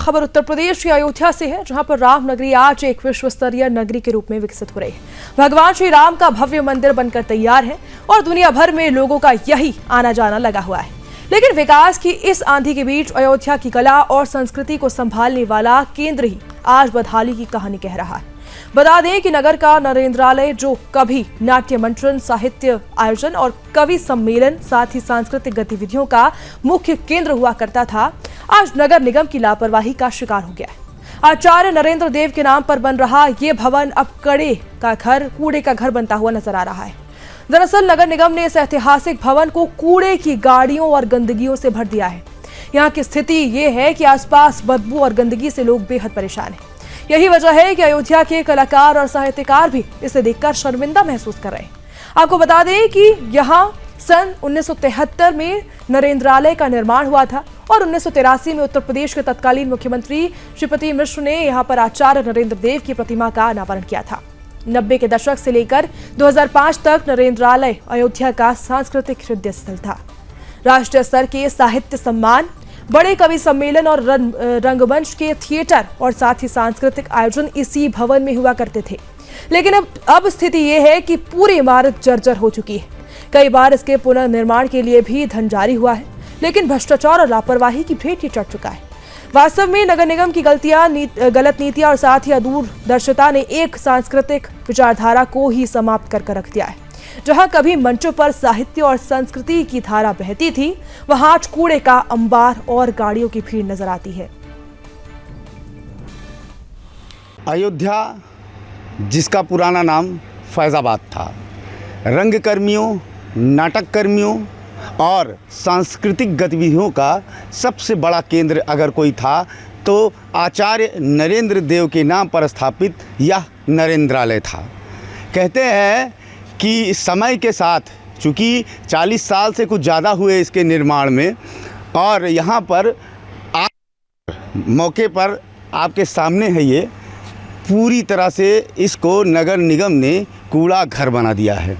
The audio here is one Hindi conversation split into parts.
खबर उत्तर प्रदेश की अयोध्या से है, जहां पर राम नगरी आज एक विश्व स्तरीय नगरी के रूप में विकसित हो रही है। भगवान श्री राम का भव्य मंदिर बनकर तैयार है और दुनिया भर में लोगों का यही आना जाना लगा हुआ है। लेकिन विकास की इस आंधी के बीच अयोध्या की कला और संस्कृति को संभालने वाला केंद्र ही आज बदहाली की कहानी कह रहा है। बता दें कि नगर का नरेंद्रालय, जो कभी नाट्य मंचन, साहित्य आयोजन और कवि सम्मेलन, साथ ही सांस्कृतिक गतिविधियों का मुख्य केंद्र हुआ करता था, आज नगर निगम की लापरवाही का शिकार हो गया है। आचार्य नरेंद्र देव के नाम पर बन रहा ये भवन अब कूड़े का घर बनता हुआ नजर आ रहा है। दरअसल नगर निगम ने इस ऐतिहासिक भवन को कूड़े की गाड़ियों और गंदगियों से भर दिया है। यहाँ की स्थिति ये है कि आसपास बदबू और गंदगी से लोग बेहद परेशान हैं। यही वजह है कि अयोध्या के कलाकार और साहित्यकार भी इसे देखकर शर्मिंदा महसूस कर रहे हैं। आपको बता दें कि यहाँ सन 1973 में नरेंद्रालय का निर्माण हुआ था और 1983 में उत्तर प्रदेश के तत्कालीन मुख्यमंत्री श्रीपति मिश्र ने यहाँ पर आचार्य नरेंद्र देव की प्रतिमा का अनावरण किया था। 90 के दशक से लेकर 2005 तक नरेंद्रालय अयोध्या का सांस्कृतिक हृदय स्थल था। राष्ट्रीय स्तर के साहित्य सम्मान, बड़े कवि सम्मेलन और रंगमंच के थिएटर और साथ ही सांस्कृतिक आयोजन इसी भवन में हुआ करते थे। लेकिन अब स्थिति ये है कि पूरी इमारत जर्जर हो चुकी है। कई बार इसके पुनर्निर्माण के लिए भी धन जारी हुआ है, लेकिन भ्रष्टाचार और लापरवाही की भेंट ही चढ़ चुका है। वास्तव में नगर निगम की गलत नीतियां और साथ ही अदूरदर्शिता ने एक सांस्कृतिक विचारधारा को ही समाप्त कर रख दिया है। जहां कभी मंचों पर साहित्य और संस्कृति की धारा बहती थी, वहां आज कूड़े का अंबार और गाड़ियों की भीड़ नजर आती है। अयोध्या, जिसका पुराना नाम फैजाबाद था, रंगकर्मियों, नाटक कर्मियों और सांस्कृतिक गतिविधियों का सबसे बड़ा केंद्र अगर कोई था तो आचार्य नरेंद्र देव के नाम पर स्थापित यह नरेंद्रालय था। कहते हैं कि समय के साथ, चूँकि 40 साल से कुछ ज़्यादा हुए इसके निर्माण में, और यहाँ पर मौके पर आपके सामने है, ये पूरी तरह से इसको नगर निगम ने कूड़ा घर बना दिया है।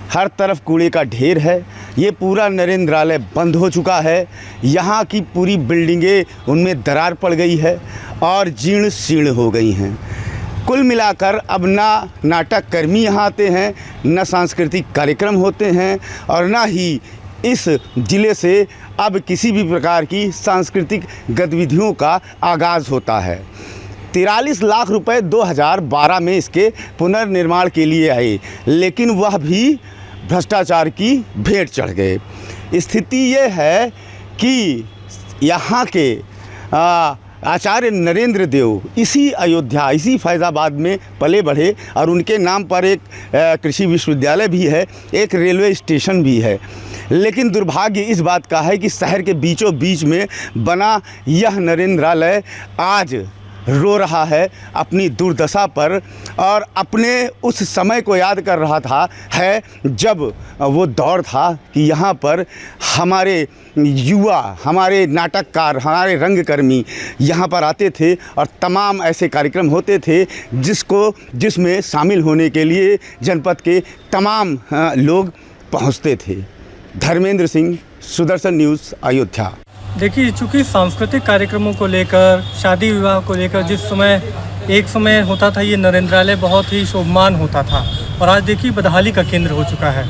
हर तरफ कूड़े का ढेर है। ये पूरा नरेंद्रालय बंद हो चुका है। यहाँ की पूरी बिल्डिंगें, उनमें दरार पड़ गई है और जीर्ण शीर्ण हो गई हैं। कुल मिलाकर अब ना नाटक कर्मी यहाँ आते हैं, न सांस्कृतिक कार्यक्रम होते हैं और ना ही इस ज़िले से अब किसी भी प्रकार की सांस्कृतिक गतिविधियों का आगाज़ होता है। 43 लाख रुपए 2012 में इसके पुनर्निर्माण के लिए आए, लेकिन वह भी भ्रष्टाचार की भेंट चढ़ गए। स्थिति ये है कि यहाँ के आचार्य नरेंद्र देव इसी अयोध्या, इसी फैज़ाबाद में पले बढ़े और उनके नाम पर एक कृषि विश्वविद्यालय भी है, एक रेलवे स्टेशन भी है। लेकिन दुर्भाग्य इस बात का है कि शहर के बीचों बीच में बना यह नरेंद्रालय आज रो रहा है अपनी दुर्दशा पर और अपने उस समय को याद कर रहा था जब वो दौर था कि यहाँ पर हमारे युवा, हमारे नाटककार, हमारे रंगकर्मी यहाँ पर आते थे और तमाम ऐसे कार्यक्रम होते थे जिसमें शामिल होने के लिए जनपद के तमाम लोग पहुँचते थे। धर्मेंद्र सिंह, सुदर्शन न्यूज़, अयोध्या। देखिए, चूँकि सांस्कृतिक कार्यक्रमों को लेकर, शादी विवाह को लेकर एक समय होता था ये नरेंद्रालय बहुत ही शोभमान होता था, और आज देखिए बदहाली का केंद्र हो चुका है।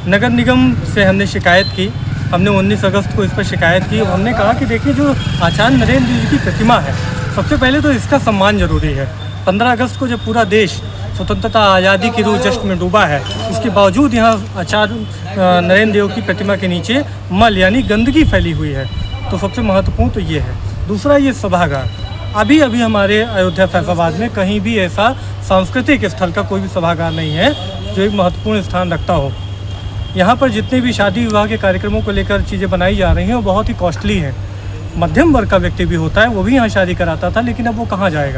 नगर निगम से हमने शिकायत की, हमने 19 अगस्त को इस पर शिकायत की और हमने कहा कि देखिए जो आचार्य नरेंद्र देव की प्रतिमा है, सबसे पहले तो इसका सम्मान जरूरी है। 15 अगस्त को जब पूरा देश स्वतंत्रता आज़ादी की रूह जश्न में डूबा है, इसके बावजूद यहाँ आचार्य नरेंद्र देव की प्रतिमा के नीचे मल यानी गंदगी फैली हुई है। तो सबसे महत्वपूर्ण तो ये है। दूसरा, ये सभागार, अभी हमारे अयोध्या फैज़ाबाद में कहीं भी ऐसा सांस्कृतिक स्थल का कोई भी सभागार नहीं है जो एक महत्वपूर्ण स्थान रखता हो। यहाँ पर जितने भी शादी विवाह के कार्यक्रमों को लेकर चीज़ें बनाई जा रही हैं वो बहुत ही कॉस्टली हैं। मध्यम वर्ग का व्यक्ति भी होता है, वो भी यहाँ शादी कराता था, लेकिन अब वो कहाँ जाएगा।